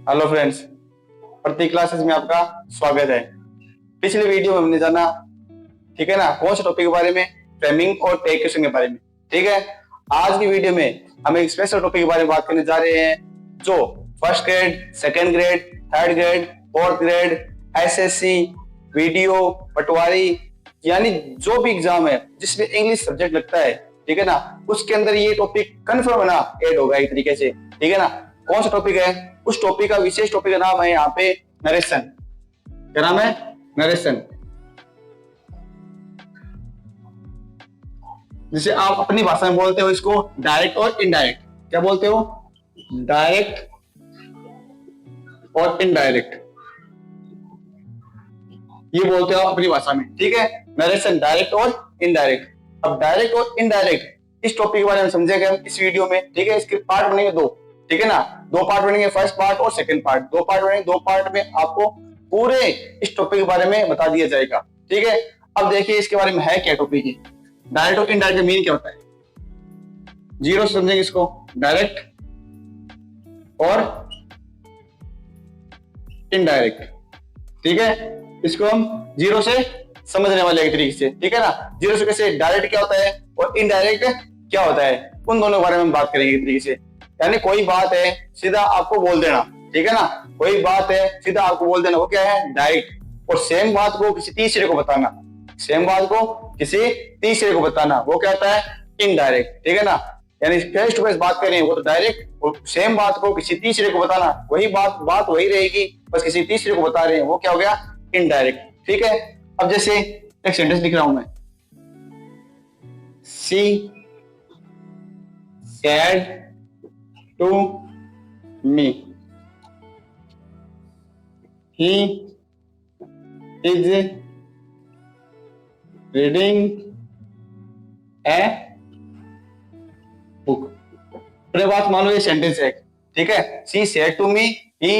Hello friends, प्रतीक classes में आपका स्वागत है। पिछले वीडियो में हमने जाना, ठीक है ना, कौन से टॉपिक के बारे में? फ्रेमिंग और टैग क्वेश्चन के बारे में। ठीक है, आज की वीडियो में हम एक स्पेशल टॉपिक के बारे में बात करने जा रहे हैं, जो first grade, second grade, third grade, fourth grade, SSC, VDO, पटवारी, यानी जो भी एग्जाम है जिसमें इंग्लिश सब्जेक्ट लगता है, ठीक है ना, उसके अंदर ये टॉपिक कन्फर्म है ना, ऐड होगा एक तरीके से। ठीक है ना, कौन सा टॉपिक है? उस टॉपिक का विशेष टॉपिक का नाम है यहाँ पे नरेशन। क्या नाम है? नरेशन। जिसे आप अपनी भाषा में बोलते हो इसको डायरेक्ट और इनडायरेक्ट। क्या बोलते हो? डायरेक्ट और इनडायरेक्ट, ये बोलते हो अपनी भाषा में। ठीक है, नरेशन डायरेक्ट और इनडायरेक्ट। अब डायरेक्ट और इनडायरेक्ट इस टॉपिक के बारे में समझेंगे हम इस वीडियो में। ठीक है, इसके पार्ट बनेंगे दो। ठीक है ना, दो पार्ट बनेंगे, फर्स्ट पार्ट और सेकंड पार्ट। दो पार्ट बनेंगे, दो पार्ट में आपको पूरे इस टॉपिक के बारे में बता दिया जाएगा। ठीक है, अब देखिए इसके बारे में है क्या टॉपिक है। डायरेक्ट और इनडायरेक्ट का मीनिंग क्या होता है? जीरो से समझेंगे इसको, डायरेक्ट और इनडायरेक्ट। ठीक है, इसको हम जीरो से समझने वाले एक तरीके से। ठीक है ना, जीरो से कैसे, डायरेक्ट क्या होता है और इनडायरेक्ट क्या होता है, उन दोनों के बारे में हम बात करेंगे एक तरीके से। यानी कोई बात है सीधा आपको बोल देना। ठीक है ना, कोई बात है सीधा आपको बोल देना, वो क्या है? डायरेक्ट। और सेम बात को किसी तीसरे को बताना, सेम बात को किसी तीसरे को बताना, वो क्या होता है? इनडायरेक्ट। ठीक है ना, यानी फेस टू फेस बात करें वो तो डायरेक्ट, और सेम बात को किसी तीसरे को बताना, वही बात वही रहेगी, बस किसी तीसरे को बता रहे हैं, वो क्या हो गया? इनडायरेक्ट। ठीक है, अब जैसे एक सेंटेंस लिख रहा हूं मैं, she said to me, he is reading a book. अपने बात मान लो ये सेंटेंस है। ठीक है, she said to me, he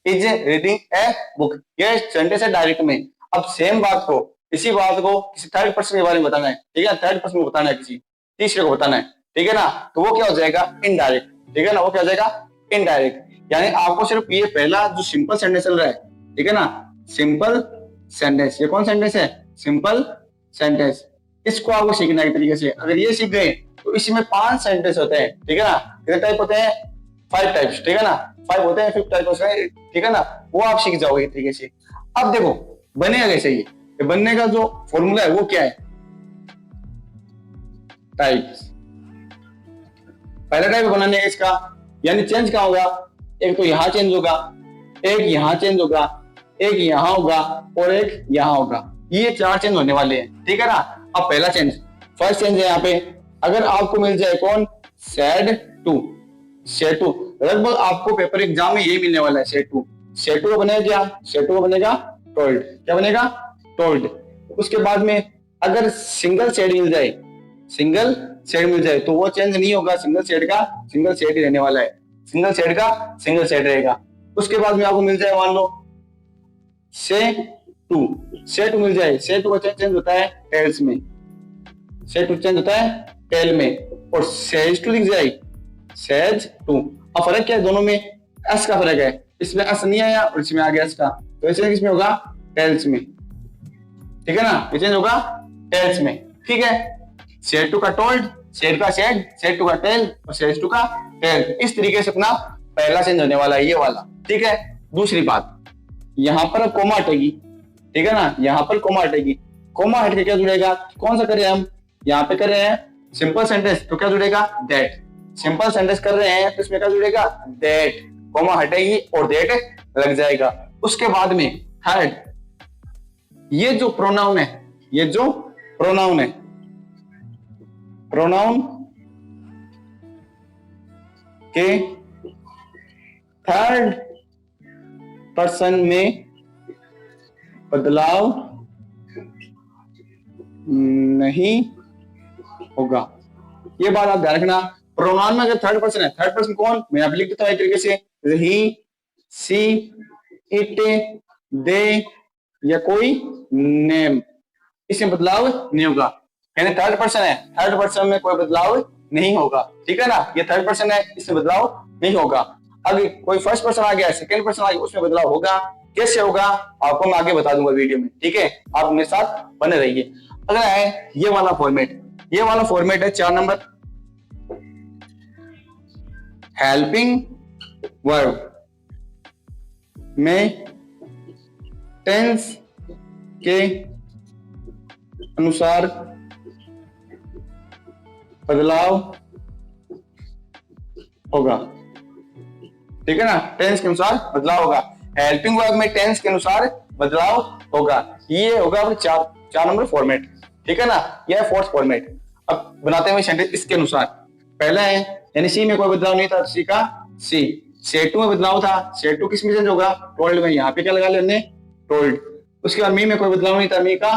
is reading a book, ये सेंटेंस है डायरेक्ट में। अब सेम बात को, इसी बात को किसी थर्ड पर्सन के बारे में बताना है। ठीक है, थर्ड पर्सन को बताना है, किसी तीसरे को बताना है। ठीक है ना, तो वो क्या हो जाएगा? इनडायरेक्ट। ठीक है ना, वो क्या हो जाएगा? इनडायरेक्ट। यानी आपको सिर्फ ये पहला जो सिंपल सेंटेंस चल रहा है, ठीक है ना, सिंपल सेंटेंस, ये कौन सेंटेंस है? Simple sentence. इसको आपको सीखना है एक तरीके से। अगर ये सीख गए तो इसमें 5 सेंटेंस होते हैं। ठीक है ना, कितने टाइप होते हैं? 5 टाइप्स। ठीक है ना, 5 होते हैं, 5 टाइप होते हैं। ठीक है ना, वो आप सीख जाओगे एक तरीके से। अब देखो बनेगा कैसे ये बनने का जो फॉर्मूला है वो क्या है? टाइप्स। पहला टाइप बनाने का इसका, यानी चेंज क्या होगा? एक तो यहां चेंज होगा, एक यहां चेंज होगा, एक यहां होगा और एक यहां होगा। ये 4 चेंज होने वाले हैं। ठीक है ना, अब पहला चेंज, फर्स्ट चेंज है यहाँ पे, अगर आपको मिल जाए कौन? सेड टू, सेड टू, लगभग आपको पेपर एग्जाम में ये मिलने वाला है। सेड टू, सेड टू का बनेगा क्या? सेड टू का बनेगा टोल्ड। क्या बनेगा? टोल्ड। उसके बाद में अगर सिंगल सेड मिल जाए, सिंगल सेड मिल जाए तो वो चेंज नहीं होगा, सिंगल सेड का सिंगल सेड ही रहने वाला है, सिंगल सेड का सिंगल सेड रहेगा। उसके बाद में आपको मिल जाए, मान लो से टू, से टू मिल जाए, से टू का चेंज होता है टेल्स में, से टू चेंज होता है टेल में। और सेज टू दिख जाए, सेज टू। अब फर्क क्या है दोनों में? एस का फर्क है, इसमें एस नहीं आया और इसमें आ गया एस का, तो ऐसे किसमें होगा? टेल्स में। ठीक है ना, ये चेंज होगा टेल्स में। ठीक है, सेड टू का टोल्ड, सेड का सेड, सेड टू का टेल और सेज टू का टेल। इस तरीके से अपना पहला चेंज होने वाला है, ये वाला। ठीक है, दूसरी बात, यहां पर कोमा हटेगी। ठीक है ना, यहां पर कोमा हटेगी। कोमा हट के क्या जुड़ेगा? कौन सा करें हम? यहाँ पे कर रहे हैं सिंपल सेंटेंस, तो क्या जुड़ेगा? दैट। सिंपल सेंटेंस कर रहे हैं तो इसमें क्या जुड़ेगा? दैट। कोमा हटेगी और दैट लग जाएगा। उसके बाद में थर्ड, ये जो प्रोनाउन है, ये जो प्रोनाउन है, प्रोनाउन के थर्ड पर्सन में बदलाव नहीं होगा। ये बात आप ध्यान रखना। प्रोनाउन में अगर थर्ड पर्सन है, थर्ड पर्सन कौन? मैं आप लिख देता हूं एक तरीके से, ही, सी, इट, दे या कोई नेम, इसमें बदलाव नहीं होगा। यानी थर्ड पर्सन है, थर्ड पर्सन में कोई बदलाव नहीं होगा। ठीक है ना, ये थर्ड पर्सन है, इसमें बदलाव नहीं होगा। अगर कोई फर्स्ट पर्सन आ गया, सेकंड पर्सन आ गया, उसमें बदलाव होगा। कैसे होगा आपको मैं आगे बता दूंगा वीडियो में, ठीक है। आप मेरे साथ बने रहिए। अगला है ये वाला फॉर्मेट, ये वाला फॉर्मेट है 4 नंबर, हेल्पिंग वर्ब में टेंस के अनुसार बदलाव होगा, ठीक है ना। टेंस के अनुसार बदलाव होगा, हेल्पिंग वर्ब में टेंस के अनुसार बदलाव होगा। ये होगा अपने 4 नंबर फॉर्मेट, ठीक है ना। यह फोर्थ फॉर्मेट। अब बनाते हैं सेंटेंस इसके अनुसार। पहला है यानी सी में कोई बदलाव नहीं था, सी का सी। सेट टू में बदलाव था, सेट टू किस में चेंज होगा, टोल्ड में। यहाँ पे क्या लगा लिया हमने, टोल्ड। उसके बाद मी में कोई बदलाव नहीं था, मी का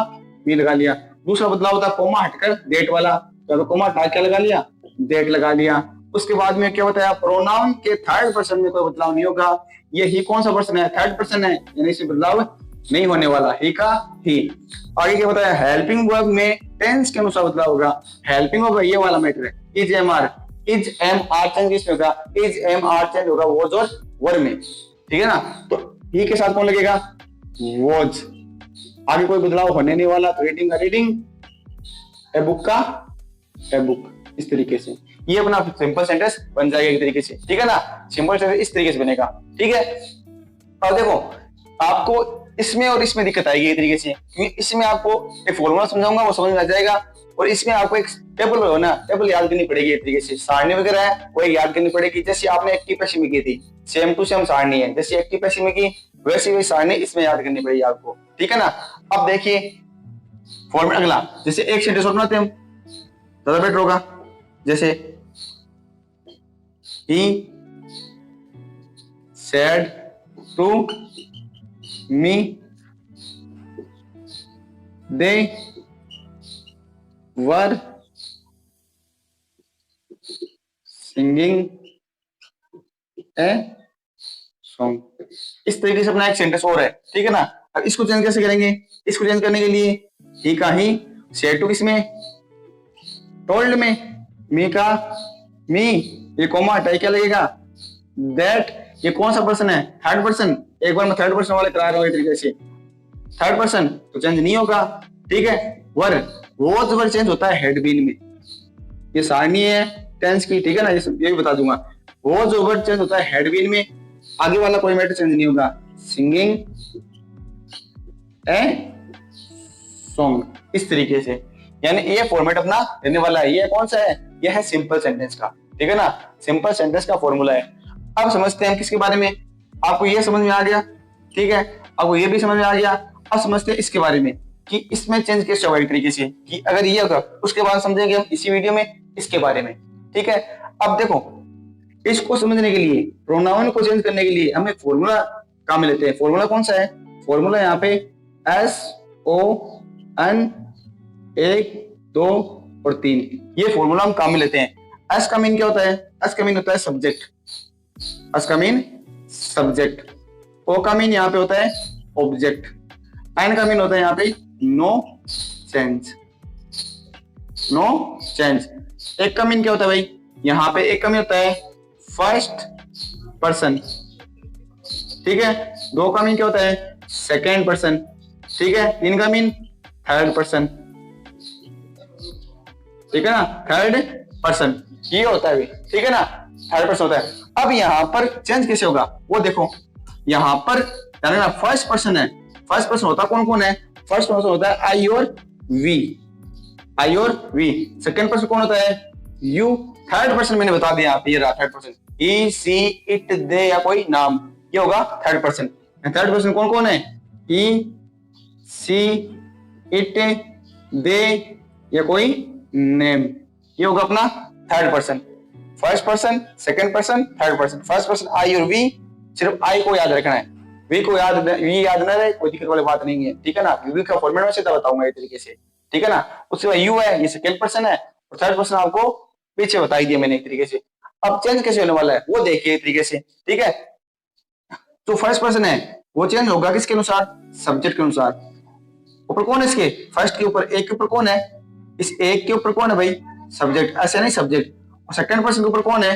मी लगा लिया। दूसरा बदलाव था कोमा हटकर डेट वाला, तो कोमा हटा क्या लगा लिया, डेट लगा लिया। उसके बाद में क्या बताया, प्रोनाउन के थर्ड पर्सन में कोई बदलाव नहीं होगा। ये ही कौन सा पर्सन है, थर्ड पर्सन है, यानी इसमें बदलाव नहीं होने वाला, ही का ही। आगे क्या बताया, हेल्पिंग वर्ब में टेंस के अनुसार बदलाव होगा। हेल्पिंग वर्ब ये वाला मैटर है, is am are, is am are change किसमें होगा, इज एम आर चेंज होगा वॉज और वर में, ठीक है ना। तो ही के साथ कौन लगेगा, वॉज। आगे कोई बदलाव होने नहीं वाला, तो रीडिंग का रीडिंग, ए बुक का ए बुक। इस तरीके से ये अपना सिंपल सेंटेंस बन जाएगा एक तरीके से, ठीक है ना। सिंपल सेंटेंस इस तरीके से बनेगा, ठीक है। और देखो आपको इसमें और इसमें दिक्कत आएगी एक तरीके से, क्योंकि इसमें आपको एक फॉर्मूला समझाऊंगा वो समझ में आ जाएगा, और इसमें आपको एक टेबल हो ना, टेबल याद करनी पड़ेगी एक तरीके से। सारणी वगैरह है वो याद करनी पड़ेगी, जैसे आपने एक्टिव पैसिव में की थी, सेम टू सेम सारणी है। जैसे एक्टिव पैसिव में की वैसी वही सारणी इसमें याद करनी पड़ेगी आपको, ठीक है ना। अब देखिए फॉर्मेट अगला, जैसे एक सेंटेंस और बनाते हैं हम, ज्यादा बेटर होगा। जैसे he said to me they were singing a song। इस तरीके से अपना एक सेंटेंस और है, ठीक है ना। अब इसको चेंज कैसे करेंगे, इसको चेंज करने के लिए ही का ही, said to किसमें, टोल्ड में, मी का मी, ये कोमा हटाई क्या लगेगा, दैट। ये कौन सा पर्सन है, थर्ड पर्सन। एक बार मैं थर्ड पर्सन वाले करा रहा हूं तरीके से, थर्ड पर्सन तो चेंज नहीं होगा, ठीक है। वर, वॉज वर चेंज होता है हेड बीन में, ये सारणी है टेंस की, ठीक है ना। ये भी बता दूंगा, वॉज वर चेंज होता है हेड बीन में। आगे वाला कोई मैटर चेंज नहीं होगा, सिंगिंग ए सॉन्ग। इस तरीके से यानी ये फॉर्मेट अपना रहने वाला है। ये कौन सा है, ये है सिंपल सेंटेंस का, ठीक है ना। सिंपल सेंटेंस का फॉर्मूला है। अब समझते हैं किसके बारे में, आपको ये समझ में आ गया, ठीक है। आपको ये भी समझ में आ गया। अब समझते हैं इसके बारे में कि इसमें चेंज कैसे होगा एक तरीके से, कि अगर ये होगा उसके बाद समझेंगे हम इसी वीडियो में इसके बारे में, ठीक है। अब देखो इसको समझने के लिए, प्रोनाउन को चेंज करने के लिए हम एक फॉर्मूला काम में लेते हैं। फॉर्मूला कौन सा है, फॉर्मूला यहाँ पे SON 1 2 और 3, ये फॉर्मूला हम काम में लेते हैं। एस का मीन क्या होता है, एस का मीन होता है सब्जेक्ट, एस का मीन सब्जेक्ट। ओ का मीन यहाँ पे होता है ऑब्जेक्ट, एन का मीन होता है यहाँ पे नो चेंज, नो चेंज। एक का मीन क्या होता है भाई, यहाँ पे एक का मीन होता है फर्स्ट पर्सन, ठीक है। दो का मीन क्या होता है, सेकेंड पर्सन, ठीक है। तीन का मीन थर्ड पर्सन, ठीक है ना, थर्ड पर्सन ये होता है, ठीक है ना, थर्ड पर्सन होता है। अब यहाँ पर चेंज कैसे होगा वो देखो, यहाँ पर ना फर्स्ट पर्सन है, फर्स्ट पर्सन होता कौन कौन है, फर्स्ट पर्सन होता है आई और वी, आई और वी। सेकंड पर्सन कौन होता है, यू। थर्ड पर्सन मैंने बता दिया, आप ये रहा third person, he see it they या कोई नाम, ये होगा थर्ड पर्सन। थर्ड पर्सन कौन कौन है, ही सी इट दे या कोई नेम, ये होगा अपना third person. First person, second person, third person. First person I और वी, सिर्फ आई को याद रखना है, वी को याद न रहे कोई दिक्कत वाली बात नहीं है, ठीक है ना। वी का फॉर्मेट में सीधा बताऊंगा इस तरीके से, ठीक है ना। उसके बाद यू है, ये सेकंड पर्सन है, और थर्ड पर्सन आपको पीछे बता ही दिया मैंने एक तरीके से। अब चेंज कैसे होने वाला है वो देखिए एक तरीके से, ठीक है। तो फर्स्ट पर्सन है वो चेंज होगा किसके अनुसार, सब्जेक्ट के अनुसार। ऊपर कौन है इसके, फर्स्ट के ऊपर, एक के ऊपर कौन है, इस एक के ऊपर कौन है भाई, सब्जेक्ट, ऐसे नहीं सब्जेक्ट। और सेकंड पर्सन के ऊपर कौन है,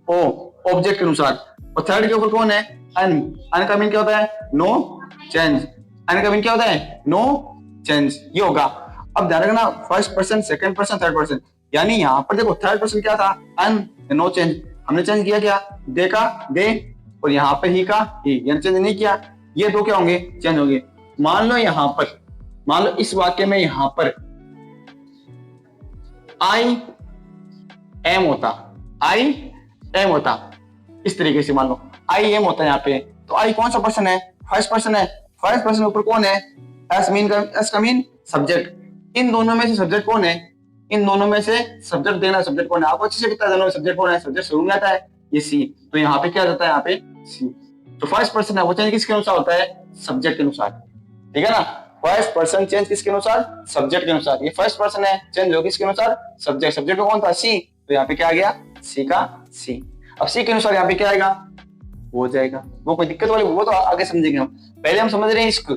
ओ, ऑब्जेक्ट के अनुसार। और थर्ड के ऊपर कौन है, अन। अन का मीन क्या होता है, नो चेंज। अन का मीन क्या होता है, नो चेंज, ये होगा। अब ध्यान रखना, first person, second person, third person, यानी यहाँ पर देखो थर्ड पर्सन क्या था, अन, नो चेंज। हमने चेंज किया क्या, दे का दे, और यहाँ पे ही का ही, यानी चेंज नहीं किया। ये दो क्या होंगे, चेंज होंगे। मान लो यहाँ पर, मान लो इस वाक्य में यहाँ पर आई एम होता, आई एम होता, इस तरीके से मान लो आई एम होता है यहाँ पे, तो आई कौन सा पर्सन है, फर्स्ट पर्सन है। फर्स्ट पर्सन ऊपर कौन है, एस का मीन सब्जेक्ट। इन दोनों में से सब्जेक्ट कौन है, इन दोनों में से सब्जेक्ट देना, सब्जेक्ट कौन है, आपको अच्छे से पता है दोनों में सब्जेक्ट कौन है, सब्जेक्ट शुरू में आता है ये सी, तो यहाँ पे क्या जाता है, यहाँ पे सी। तो फर्स्ट पर्सन है वो चेंज किसके अनुसार होता है, सब्जेक्ट के अनुसार, ठीक है ना। फर्स्ट पर्सन चेंज किसके अनुसार, सब्जेक्ट के अनुसार। ये फर्स्ट पर्सन है, चेंज हो किसके अनुसार, सब्जेक्ट। सब्जेक्ट कौन था, सी, तो यहाँ पे क्या आ गया, सी का सी। अब सी के अनुसार यहाँ पे क्या आएगा, हो जाएगा। वो कोई दिक्कत वाली, वो तो आगे समझेंगे हम, पहले हम समझ रहे हैं इसको,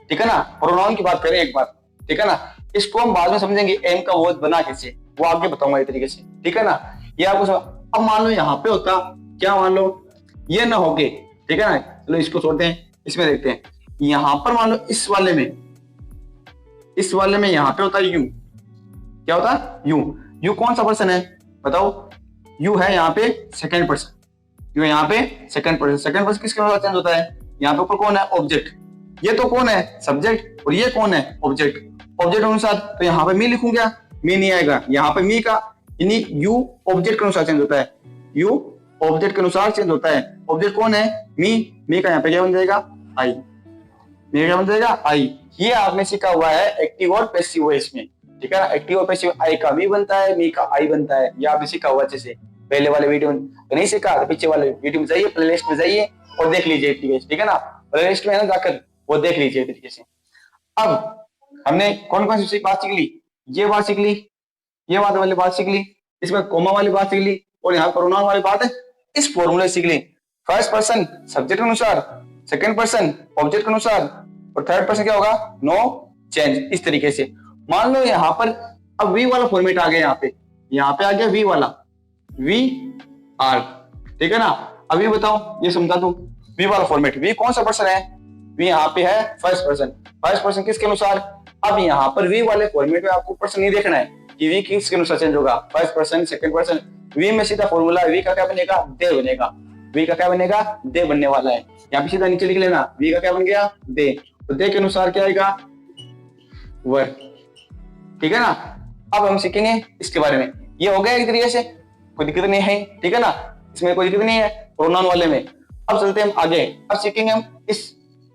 ठीक है ना। प्रोनाउन की बात करें एक बार, ठीक है ना, इसको हम बाद में समझेंगे, एम का वो बना कैसे, वो आगे बताऊंगा इस तरीके से, ठीक है ना। ये आपको अब मान लो यहाँ पे होता क्या, मान लो ये ना होगे, ठीक है ना, चलो इसको छोड़ते हैं, इसमें देखते हैं। यहाँ पर मान लो इस वाले में, इस वाले में यहाँ पे होता है यू, क्या होता है, यू। यू कौन सा पर्सन है बताओ, यू है यहाँ पे सेकंड पर्सन, यू है यहाँ पे सेकंड पर्सन। सेकंड पर्सन किसके अनुसार चेंज होता है, यहाँ पे ऊपर कौन है, ऑब्जेक्ट। ये तो कौन है, सब्जेक्ट, और ये कौन है, ऑब्जेक्ट। ऑब्जेक्ट अनुसार, तो यहाँ पे मी लिखूं क्या, मी नहीं आएगा, यहाँ पे मी का, यानी यू ऑब्जेक्ट के अनुसार चेंज होता है, यू ऑब्जेक्ट के अनुसार चेंज होता है। ऑब्जेक्ट कौन है, मी का यहाँ पे क्या बन जाएगा, आई, मी क्या बन जाएगा, आई। ये आपने सीखा हुआ है एक्टिव और पैसिव वॉइस में, ठीक है ना। एक्टिव और पैसिव, आई का मी बनता है, मी का आई बनता है, ये आपने सीखा हुआ अच्छे से। पहले वाले वीडियो में तो नहीं सीखा, तो पीछे वाले वीडियो में जाइए, प्लेलिस्ट में जाइए और देख लीजिए, ठीक है ना, प्लेलिस्ट में है ना, जाकर वो देख लीजिए तरीके से। अब हमने कौन कौन सी बात सीख ली, ये बात सीख ली, ये बात वाली बात सीख ली, इसमें कोमा वाली बात सीख ली, और यहाँ प्रोनाउन वाली बात है, इस फॉर्मूले सीख ली। फर्स्ट पर्सन सब्जेक्ट के अनुसार, सेकंड पर्सन ऑब्जेक्ट के अनुसार, और थर्ड पर्सन क्या होगा, नो चेंज, इस तरीके से। मान लो यहाँ पर अब वी वाला फॉर्मेट आ गया, यहाँ पे आ गया वी वाला, वी आर, ठीक है ना। अभी बताओ, ये समझा दूं, वी वाला फॉर्मेट, वी कौन सा पर्सन है, वी यहाँ पे है फर्स्ट पर्सन। फर्स्ट पर्सन किसके अनुसार, अब यहाँ पर वी वाले फॉर्मेट में आपको पर्सन नहीं देखना है कि वी किसके अनुसार चेंज होगा, first person second person. We में सीधा फॉर्मूला, वी का क्या बनेगा, दे बनेगा, वी का क्या बनेगा, दे बनने वाला है। यहाँ पे सीधा नीचे लिख लेना, वी का क्या बन गया, दे, तो दे के अनुसार क्या आएगा, वर, ठीक है ना। अब हम सीखेंगे इसके बारे में, ये हो गया एक तरीके से, कोई दिक्कत नहीं है, ठीक है ना, इसमें कोई दिक्कत नहीं है प्रोनाउन वाले में। अब चलते हैं हम आगे, अब सीखेंगे हम इस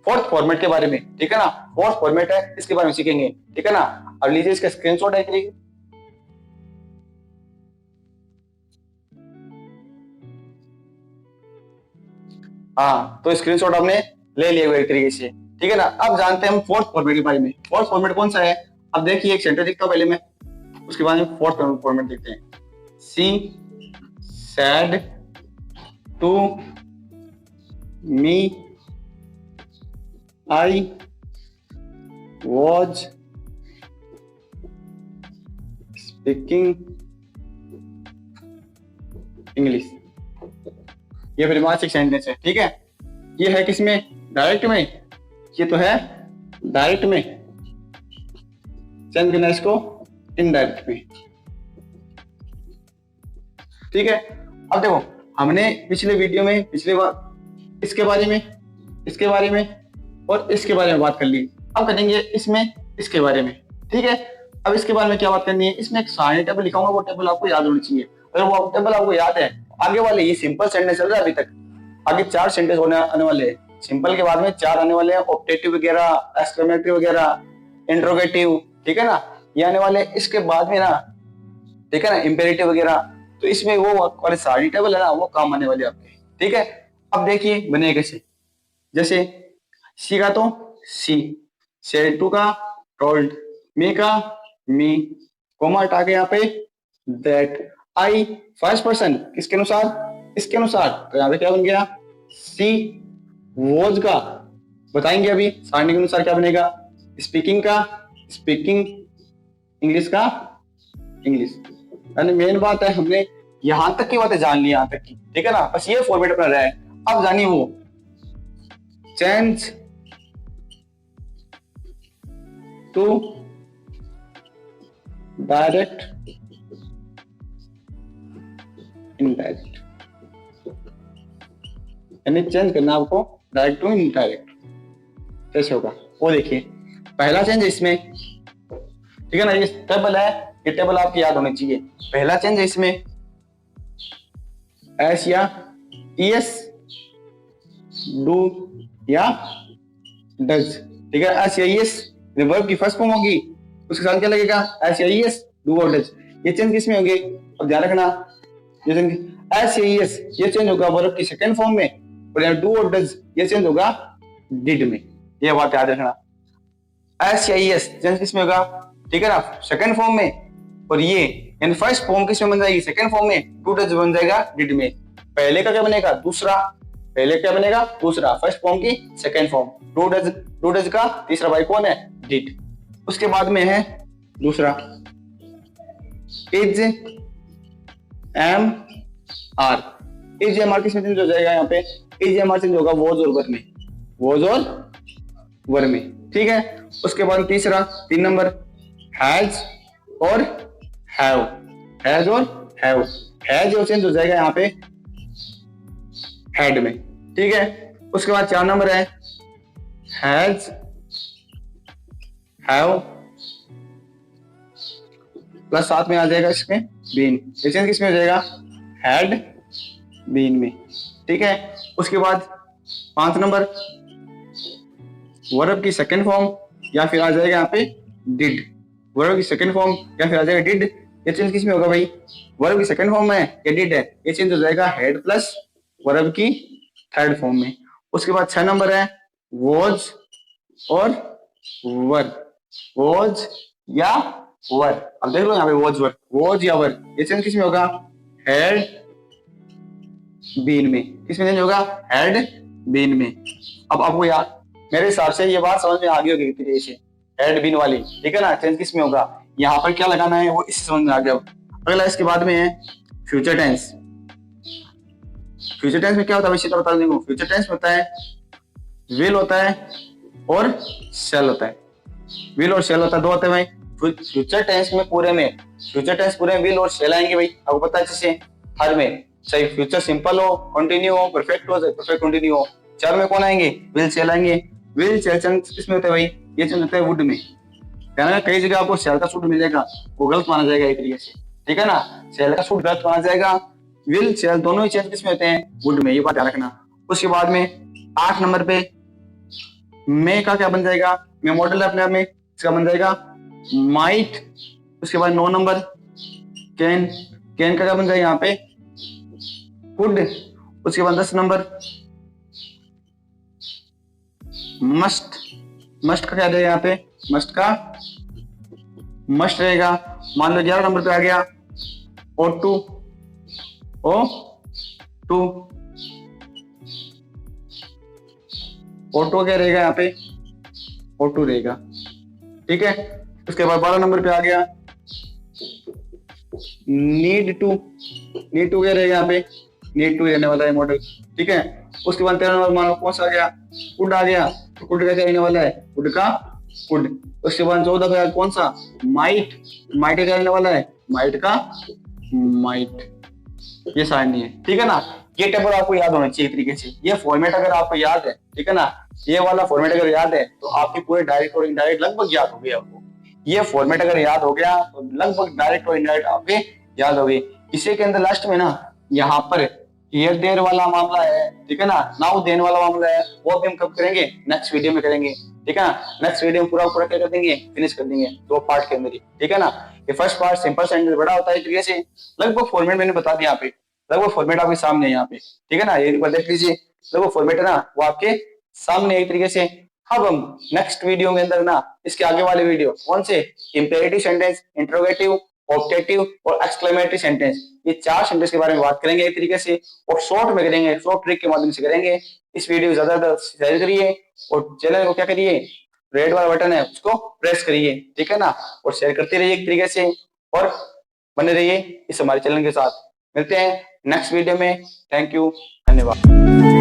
फोर्थ फॉर्मेट के बारे में, ठीक है ना। फोर्थ फॉर्मेट है, इसके बारे में सीखेंगे, ठीक है ना। अब लीजिए इसका स्क्रीनशॉट है, करिए। हाँ, तो स्क्रीनशॉट आपने ले लिया एक तरीके से, ठीक है ना। अब जानते हैं हम फोर्थ फॉर्मेट के बारे में। फोर्थ फॉर्मेट कौन सा है, अब देखिए एक सेंटेंस लिखता हूं पहले मैं, उसके बाद में फोर्थ फॉर्मेट देखते हैं। She said to me I was speaking English. ये परिभाषिक सेंटेंस है, ठीक है। ये है किसमें, डायरेक्ट में, ये तो है डायरेक्ट में, चेंज करना इसको इनडायरेक्ट में, ठीक है। अब देखो, हमने पिछले वीडियो में, पिछले बार इसके बारे में, इसके बारे में और इसके बारे में बात कर ली। अब करेंगे इसमें इसके बारे में, ठीक है। अब इसके बारे में क्या बात करनी है, इसमें एक सारणी टेबल लिखा होगा, वो टेबल आपको याद होनी चाहिए। अगर वो टेबल आपको याद है, आगे वाले ये सिंपल सेंटेंस चल रहा है अभी तक, आगे 4 सेंटेंस आने वाले हैं। सिंपल के बाद में 4 आने वाले हैं, ऑप्टेटिव वगैरह, एक्सक्लेमेटिव वगैरह, इंट्रोगेटिव, ठीक है ना, ये आने वाले। इसके बाद में ना, ठीक है ना, इंपेरेटिव वगैरह, तो इसमें वो वाले सारणी टेबल है ना, वो काम आने वाले आपके, ठीक है। अब देखिए बने कैसे, जैसे सी का तो सी, सेड टू का टोल्ड, मी का मी, कोमा हटा के यहाँ पे दैट, आई फर्स्ट पर्सन किसके अनुसार, इसके अनुसार, तो यहाँ पे क्या बन गया, सी वॉज का, बताएंगे अभी सारणी के अनुसार क्या बनेगा, स्पीकिंग का स्पीकिंग, इंग्लिश का इंग्लिश। यानी मेन बात है, हमने यहां तक की बातें जान ली, यहां तक की, ठीक है ना। बस ये फॉर्मेट अपना रहा है। अब जानिए वो चेंज टू डायरेक्ट इनडायरेक्ट, यानी चेंज करना आपको डायरेक्ट टू इनडायरेक्ट। कैसे होगा वो देखिए। पहला चेंज इसमें, ठीक है ना, ये टेबल है, ये टेबल आपकी याद होनी चाहिए। पहला चेंज है इसमें एस या ईएस, डू या डज, ठीक है। एस या ईएस वर्ब की फर्स्ट फॉर्म होगी, उसके साथ क्या लगेगा, एस या ईएस, डू और डज। ये चेंज किसमें होंगे, अब ध्यान रखना, ये चेंज एस या ईएस ये चेंज होगा वर्ब की सेकंड फॉर्म में, और डू और डज ये चेंज होगा डिड में। ये बात याद रखना, एस या ईएस चेंज किसमें होगा, ठीक है ना, सेकंड फॉर्म में, और ये यानी फर्स्ट फॉर्म किसमें बन जाएगी, सेकंड फॉर्म में, टू डज बन जाएगा डिड में। पहले का क्या बनेगा, दूसरा, पहले क्या बनेगा, दूसरा, फर्स्ट फॉर्म की सेकंड फॉर्म, टू डज का तीसरा भाई कौन है, डिड। उसके बाद में है दूसरा is am are, is am are किसमें चेंज हो जाएगा, यहाँ पे इज एम आर चेंज होगा वॉज और वर में, वॉज और वर में, ठीक है। उसके बाद तीसरा 3 नंबर हैज और हैव, हैज और हैव, हैज और चेंज हो जाएगा यहाँ पे हैड में, ठीक है। उसके बाद 4 नंबर है हैज हैव प्लस साथ में आ जाएगा इसमें बीन, ये चेंज किसमें हो जाएगा, हैड बीन में, ठीक है। उसके बाद 5 नंबर वर्ब की सेकंड फॉर्म या फिर आ जाएगा यहाँ पे डिड, वर्ब की सेकंड फॉर्म या फिर आ जाएगा डिड, ये चेंज किसमें होगा भाई, वर्ब की सेकंड फॉर्म में या डिड है, ये चेंज हो जाएगा हेड प्लस वर्ब की थर्ड फॉर्म में। उसके बाद 6 नंबर है वॉज और वर, वॉज या वर, अब देख लो यहाँ पे वॉज वर, वॉज या वर, ये चेंज किसमें होगा, हेड बीन में, किसमें चेंज होगा, हेड बीन में। अब आपको याद, मेरे हिसाब से ये बात समझ में आ गई होगी तरीके से, हेड बीन वाली, ठीक है ना, चेंज किसमें होगा, यहाँ पर क्या लगाना है वो इससे समझ में आ गया। अगला इसके बाद में है फ्यूचर टेंस। फ्यूचर टेंस में क्या होता है वैसे बता देंगे, फ्यूचर टेंस में होता है विल होता है और शेल होता है, विल और शेल होता है, दो होते हैं भाई फ्यूचर टेंस में। पूरे में फ्यूचर टेंस पूरे में विल और शेल आएंगे भाई, आपको पता है जैसे हर में, चाहे फ्यूचर सिंपल हो, कंटिन्यू हो, परफेक्ट हो, परफेक्ट कंटिन्यू हो, चार में कौन आएंगे, विल शेल आएंगे। विल शेल चेंज किसमें होता है भाई, ये चेंज होता है वुड में, कहना कई जगह आपको शेल का सूट मिल जाएगा, वो गलत माना जाएगा एक तरीके से, ठीक है ना, शेल का सूट गलत माना जाएगा, विल शेल दोनों ही चेंज किसमें होते हैं, वुड में, ये बात याद रखना। उसके बाद में 8 नंबर पे मे का क्या बन जाएगा, मे मॉडल है अपने आप में, इसका बन जाएगा माइट। उसके बाद 9 नंबर कैन, कैन का क्या बन जाएगा यहाँ पे, कुड। उसके बाद 10 नंबर मस्ट, मस्ट का क्या रहेगा यहाँ पे, मस्ट का मस्ट रहेगा। मान लो 11 नंबर पे आ गया O two, O two, auto क्या रहेगा यहाँ पे, ऑटो रहेगा, ठीक है। उसके बाद 12 नंबर पे आ गया नीड टू, नीड टू क्या रहेगा यहाँ पे, नीड टू रहने वाला है मॉडल, ठीक है। उसके बाद 13 नंबर मानो कौन सा आ गया, कुड आ गया, तो कुड का क्या रहने वाला है, कुड का कुड। उसके बाद 14 पे कौन सा, माइट, माइट का क्या रहने वाला है, माइट का माइट, ये साइन नहीं है, ठीक है ना। ये टेबल आपको याद होना चाहिए तरीके से, ये फॉर्मेट अगर आपको याद है, ठीक है ना, ये वाला फॉर्मेट अगर याद है तो आपके पूरे डायरेक्ट और इनडायरेक्ट लगभग याद हो गया आपको। ये फॉर्मेट अगर याद हो गया तो लगभग डायरेक्ट और इनडायरेक्ट आपके याद हो गए। इसी के अंदर लास्ट में ना यहाँ पर हियर देयर वाला मामला है, ठीक है ना, नाउ देन वाला मामला है, वो भी हम कब करेंगे, नेक्स्ट वीडियो में करेंगे, ठीक है ना। नेक्स्ट वीडियो में पूरा पूरा क्या कर देंगे, फिनिश कर देंगे 2 पार्ट के अंदर ही, ठीक है ना। ये फर्स्ट पार्ट सिंपल सेंटेंस बड़ा होता है तरीके से, लगभग फॉर्मेट मैंने बता दिया यहाँ पे, लगभग फॉर्मेट आपके सामने है यहाँ पे, ठीक है ना, एक बार देख लीजिए, लगभग फॉर्मेट है ना वो आपके सामने एक तरीके से। अब हम नेक्स्ट वीडियो के अंदर ना इसके आगे वाले वीडियो कौन से, इंपेरेटिव सेंटेंस, इंट्रोगेटिव, ऑब्जेक्टिव और एक्सक्लेमेटरी सेंटेंस, ये 4 सेंटेंस के बारे में बात करेंगे एक तरीके से, और शॉर्ट में करेंगे, शॉर्ट ट्रिक के माध्यम से करेंगे। इस वीडियो को ज्यादा शेयर करिए और चैनल को क्या करिए, रेड वाला बटन है उसको प्रेस करिए, ठीक है ना, और शेयर करते रहिए एक तरीके से, और बने रहिए इस हमारे चैनल के साथ। मिलते हैं नेक्स्ट वीडियो में। थैंक यू, धन्यवाद।